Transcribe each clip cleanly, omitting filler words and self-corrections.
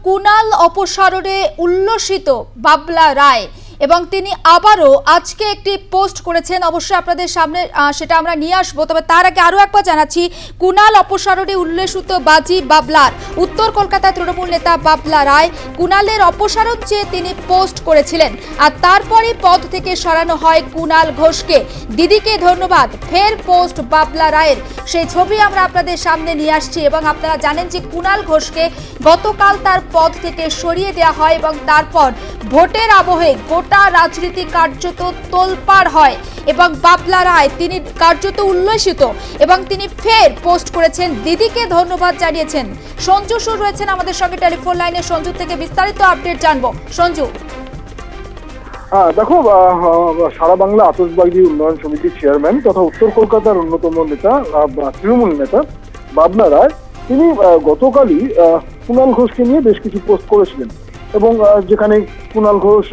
কুণাল অপসারণে উল্লসিত বাবলা রায় এবং তিনি আবারও আজকে একটি পোস্ট করেছেন। অবশ্যই আপনাদের সামনে সেটা আমরা নিয়ে আসবো, তবে তার আগে আরও একবার জানাচ্ছি, কুণাল অপসারণে উল্লসিত বাজি বাবলার। উত্তর কলকাতা তৃণমূল নেতা বাবলা রায় কুণালের অপসারণ চেয়ে তিনি পোস্ট করেছিলেন, আর তারপরে পদ থেকে সরানো হয় কুণাল ঘোষকে। দিদিকে ধন্যবাদ, ফের পোস্ট বাবলা রায়ের। সেই ছবি আমরা আপনাদের সামনে নিয়ে আসছি এবং আপনারা জানেন যে কুণাল ঘোষকে গতকাল তার পদ থেকে সরিয়ে দেওয়া হয় এবং তারপর ভোটের আবহে গোটা রাজনীতি কার্যত তোলপাড় হয় এবং বাবলা রায় তিনি কার্যত উল্লসিত এবং তিনি ফের পোস্ট করেছেন, দিদিকে ধন্যবাদ জানিয়েছেন। সঞ্জু সুর রয়েছেন আমাদের সঙ্গে টেলিফোন লাইনে, সঞ্জু থেকে বিস্তারিত আপডেট জানবো। সঞ্জু, দেখো, সারা বাংলা আতশবাজি উন্নয়ন সমিতির চেয়ারম্যান তথা উত্তর কলকাতার অন্যতম নেতা তৃণমূল নেতা বাবলা রায় তিনি গতকালই কুণাল ঘোষকে নিয়ে বেশ কিছু পোস্ট করেছিলেন এবং যেখানে কুণাল ঘোষ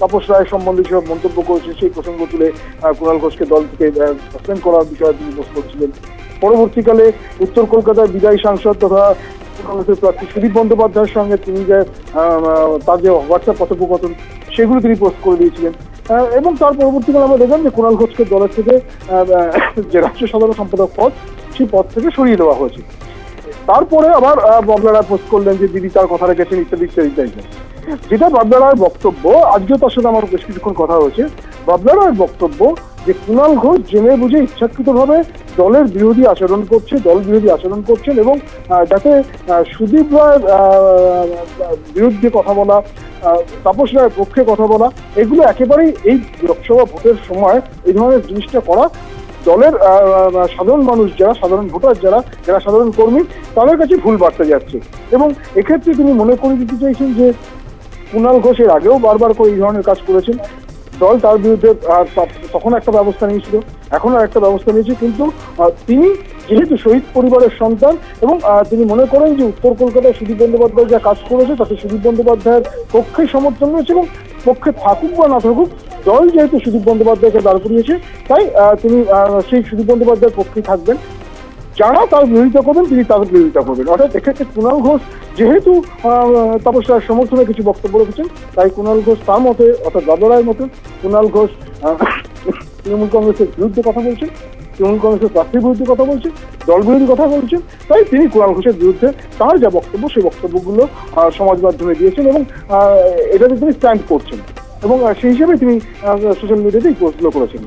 তাপস রায় সম্বন্ধে যেসব মন্তব্য করেছেন সেই প্রসঙ্গ তুলে কুণাল ঘোষকে দল থেকে সাসপেন্ড করার বিষয়ে তিনি পোস্ট করছিলেন। পরবর্তীকালে উত্তর কলকাতার বিদায়ী সাংসদ তথা কংগ্রেসের প্রার্থী সুদীপ বন্দ্যোপাধ্যায়ের সঙ্গে তিনি যে তার যে হোয়াটসঅ্যাপ কথোপকথন সেগুলো তিনি পোস্ট করে দিয়েছিলেন এবং তার পরবর্তীকালে আমরা দেখলাম যে কুণাল ঘোষকে দলের থেকে যে রাষ্ট্রীয় সাধারণ সম্পাদক পদ সেই পদ থেকে সরিয়ে দেওয়া হয়েছে। তারপরে আবার বাবলা রায় পোস্ট করলেন যে দিদি তার কথা রেখেছেন ইত্যাদি ইত্যাদি। যেটা বাবলা রায়ের বক্তব্য, আজকেও তার সাথে আমার বেশ কিছুক্ষণ কথা হয়েছে। বাবলা রায়ের বক্তব্য যে কুণাল ঘোষ জেনে বুঝে ইচ্ছাকৃতভাবে দলের বিরোধী আচরণ করছে, দল বিরোধী আচরণ করছেন এবং যাতে সুদীপ রায়ের বিরুদ্ধে কথা বলা, তাপস রায়ের পক্ষে কথা বলা, এগুলো একেবারেই এই লোকসভা ভোটের সময় এই ধরনের জিনিসটা করা দলের সাধারণ মানুষ যারা, সাধারণ ভোটার যারা, সাধারণ কর্মী, তাদের কাছে ভুল বার্তা যাচ্ছে। এবং এক্ষেত্রে তিনি মনে করে দিতে চাইছেন যে কুণাল ঘোষ এর আগেও বারবার করে এই ধরনের কাজ করেছেন, দল তার বিরুদ্ধে তখন একটা ব্যবস্থা নিয়েছিল, এখনো একটা ব্যবস্থা নিয়েছে, কিন্তু তিনি যেহেতু শহীদ পরিবারের সন্তান এবং তিনি মনে করেন যে উত্তর কলকাতায় সুদীপ বন্দ্যোপাধ্যায় যা কাজ করেছে তাতে সুদীপ বন্দ্যোপাধ্যায়ের পক্ষে সমর্থন রয়েছে এবং পক্ষে থাকুক বা না থাকুক দল যেহেতু সুদীপ বন্দ্যোপাধ্যায়কে দাঁড় করিয়েছে তাই তিনি সেই সুদীপ বন্দ্যোপাধ্যায়ের পক্ষেই থাকবেন। যারা তার বিরোধিতা করবেন তিনি তাদের বিরোধিতা করবেন। অর্থাৎ এক্ষেত্রে কুণাল ঘোষ যেহেতু তাপস রায়ের সমর্থনে কিছু বক্তব্য রেখেছেন তাই কুণাল ঘোষ তার মতে, অর্থাৎ বাবলা রায়ের মতে কুণাল ঘোষ তৃণমূল কংগ্রেসের বিরুদ্ধে কথা বলছেন, তৃণমূল কংগ্রেসের প্রার্থীর বিরুদ্ধে কথা বলছেন, দল বিরোধী কথা বলছেন, তাই তিনি কুণাল ঘোষের বিরুদ্ধে তার যা বক্তব্য সেই বক্তব্যগুলো সমাজ মাধ্যমে দিয়েছেন এবং এটাতে তিনি স্ট্যান্ড করছেন এবং সেই হিসেবে তিনি সোশ্যাল মিডিয়াতে এই পোস্টগুলো করেছেন।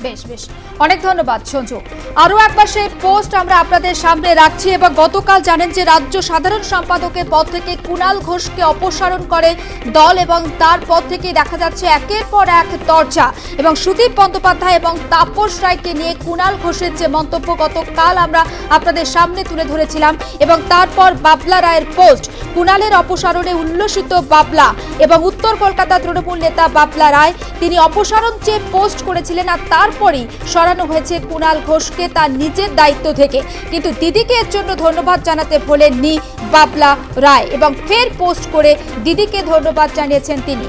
বেশ বেশ, অনেক ধন্যবাদ সঞ্জু। আরও একবার সেই পোস্ট আমরা আপনাদের সামনে রাখছি এবং গতকাল জানেন যে রাজ্য সাধারণ সম্পাদকের পদ থেকে কুণাল ঘোষকে অপসারণ করে দল এবং তার পদ থেকে দেখা যাচ্ছে একের পর এক চর্চা এবং সুদীপ বন্দ্যোপাধ্যায় এবং তাপস রায়কে নিয়ে কুণাল ঘোষের যে মন্তব্য গতকাল আমরা আপনাদের সামনে তুলে ধরেছিলাম এবং তারপর বাবলা রায়ের পোস্ট, কুণালের অপসারণে উল্লসিত বাবলা এবং উত্তর কলকাতা তৃণমূল নেতা বাবলা রায় তিনি অপসারণ চেয়ে পোস্ট করেছিলেন আর তারপরেই সরানো হয়েছে কুণাল ঘোষকে তার নিজের দায়িত্ব থেকে। কিন্তু দিদিকে এর জন্য ধন্যবাদ জানাতে ভোলেননি বাবলা রায় এবং ফের পোস্ট করে দিদিকে ধন্যবাদ জানিয়েছেন তিনি।